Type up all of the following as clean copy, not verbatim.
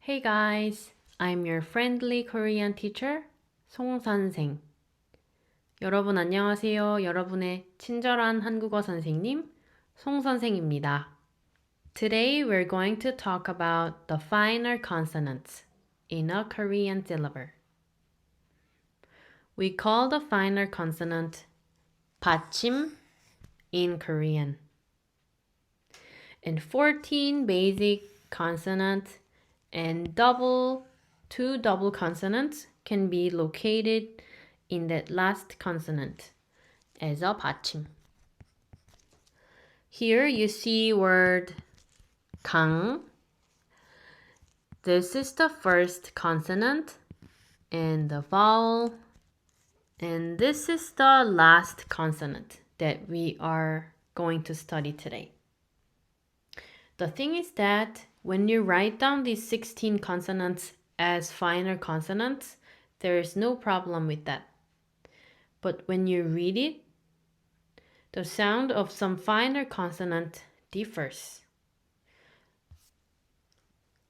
Hey guys, I'm your friendly Korean teacher, 송 선생. 여러분 안녕하세요. 여러분의 친절한 한국어 선생님, 송 선생입니다. Today we're going to talk about the finer consonants in a Korean syllable. We call the finer consonant Batchim in Korean. And 14 basic consonants and two double consonants can be located in that last consonant as a 받침. Here you see word 강. This is the first consonant and the vowel. And this is the last consonant that we are going to study today. The thing is that when you write down these 16 consonants as finer consonants, there is no problem with that. But when you read it, the sound of some finer consonant differs.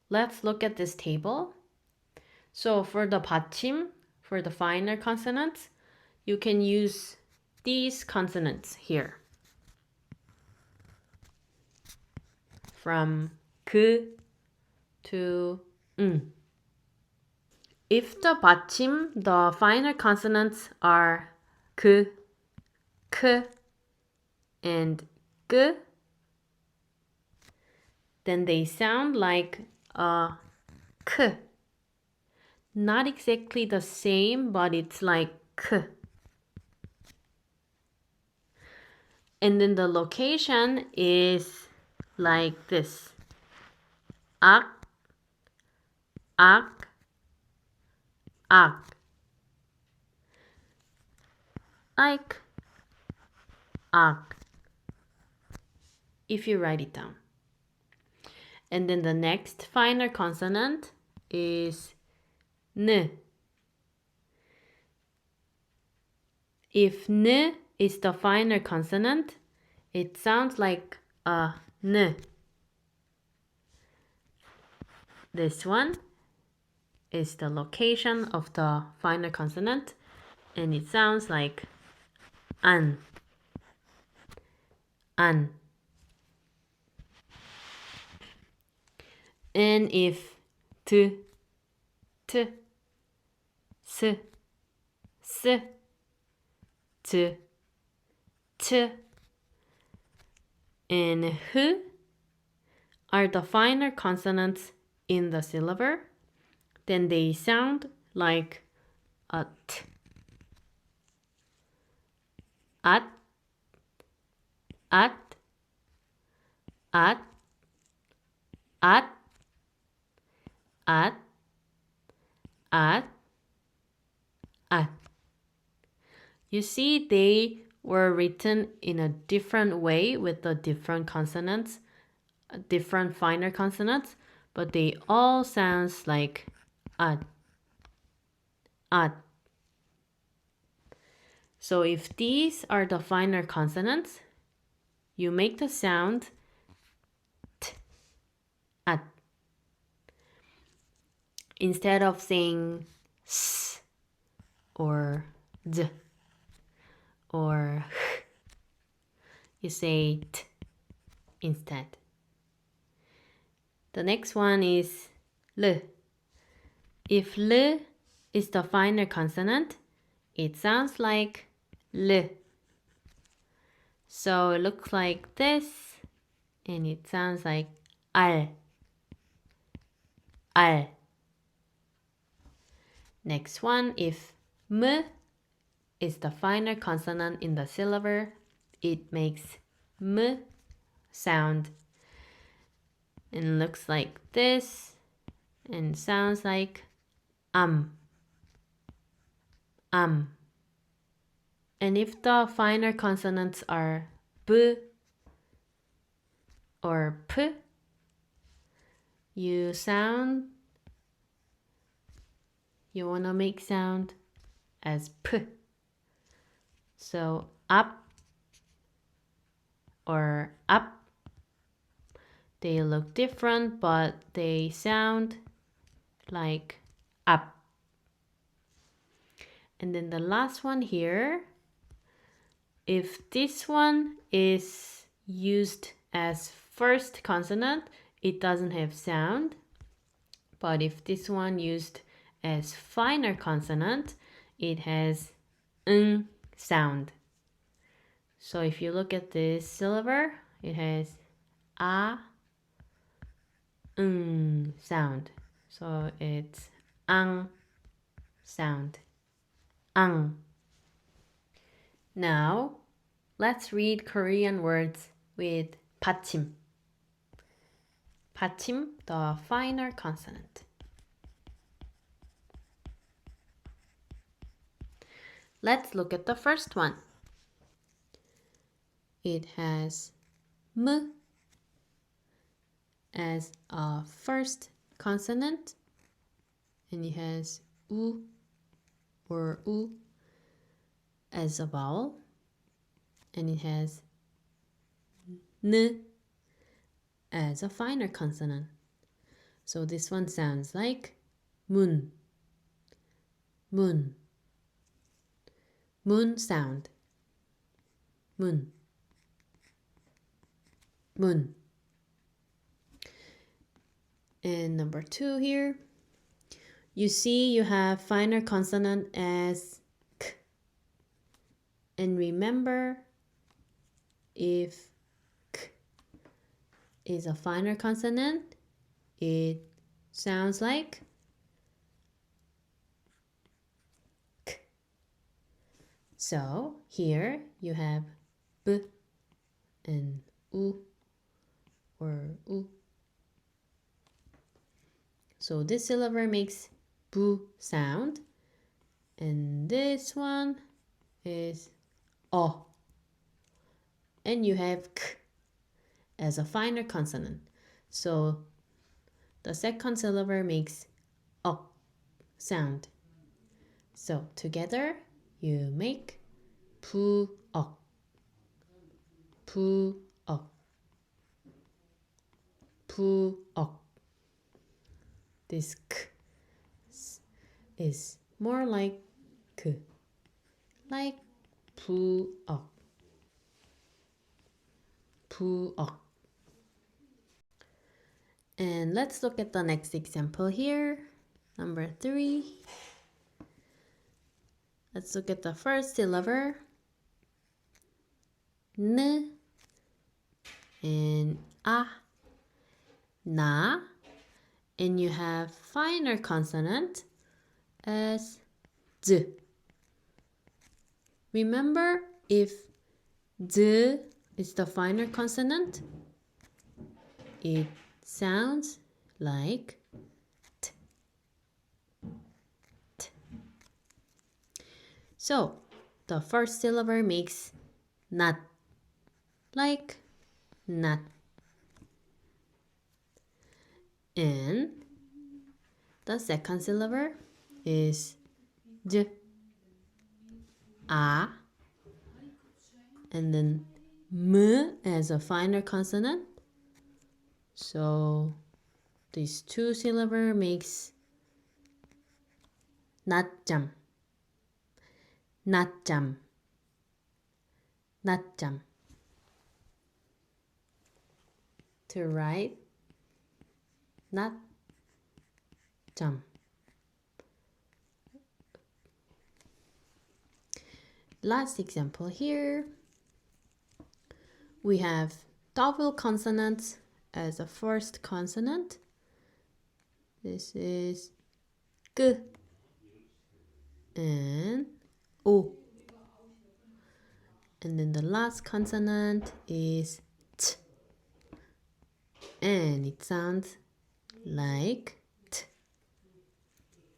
Let's look at this table. So for the 받침, for the finer consonants, you can use these consonants here. From 그 to If the 받침, the finer consonants are 그, 크, and 그, then they sound like a k. Not exactly the same, but it's like k. And then the location is like this. 악, 악, 악. Like 악. If you write it down. And then the next finer consonant is n. If n is the finer consonant, it sounds like a n. This one is the location of the finer consonant, and it sounds like an. An. And if t, s, t, and h are the finer consonants in the syllable, then they sound like a t. At, at, at, at, at, at, at. You see, they were written in a different way with the different consonants, different finer consonants, but they all sounds like at, at. So if these are the finer consonants, you make the sound t, at. Instead of saying s or d or h, you say t instead. The next one is l. If l is the finer consonant, it sounds like l. So it looks like this, and it sounds like 알, 알. Next one, if m is the finer consonant in the syllable, it makes m sound and looks like this and sounds like am. And if the finer consonants are b or p, you want to make sound as p. So up or up, they look different, but they sound like up. And then the last one here, if this one is used as first consonant, it doesn't have sound. But if this one used as finer consonant, it has sound. So if you look at this syllable, it has a sound. So it's ang sound. Ang. Now, let's read Korean words with Batchim. Batchim, the finer consonant. Let's look at the first one. It has M as a first consonant, and it has U or U as a vowel, and it has N as a finer consonant. So this one sounds like moon, moon, moon sound, moon, moon. And number 2 here, you see you have finer consonant as k. And remember, if k is a finer consonant, it sounds like k. So here you have b and u or u. So this syllable makes bu sound, and this one is o. And you have k as a finer consonant. So the second syllable makes o sound. So together you make pu ok, pu ok, pu ok. This k is more like k, like pu ok, pu ok. And let's look at the next example here. Number 3. Let's look at the first syllable. N and a, na. And you have finer consonant as z. Remember, if z is the finer consonant, it sounds like t. T. So the first syllable makes not, like not. And the second syllable is j, a, and then m as a finer consonant. So these two syllables makes not jam, not jam, not jam. To write not jam. Last example here. We have double consonants as a first consonant. This is g and o. And then the last consonant is t. And it sounds like t.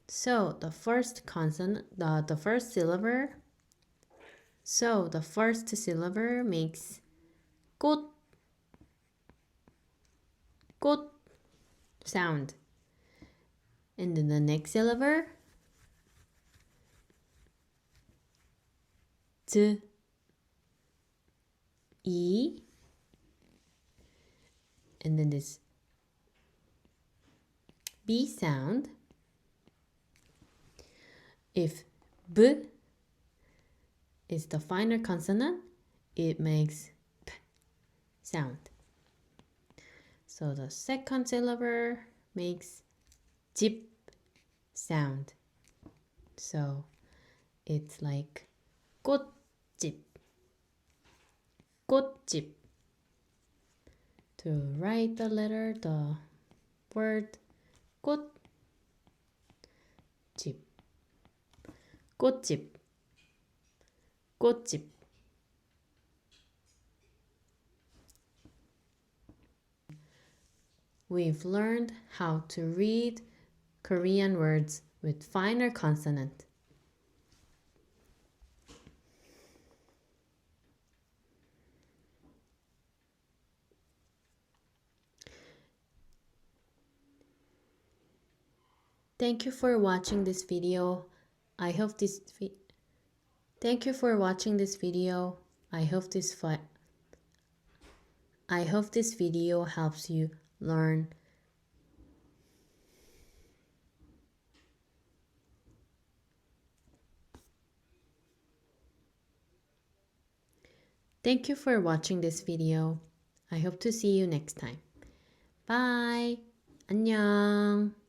So the first consonant, the first syllable. So the first syllable makes 꽃, 꽃 sound. And then the next syllable, z, e, and then this b sound. If B is the final consonant, it makes P sound. So the second syllable makes 집 sound. So it's like 꽃집, 꽃집. To write the letter, the word 꽃집, 꽃집, 꽃집. We've learned how to read Korean words with final consonant. Thank you for watching this video. I hope this Thank you for watching this video. I hope this video helps you learn. Thank you for watching this video. I hope to see you next time. Bye. 안녕.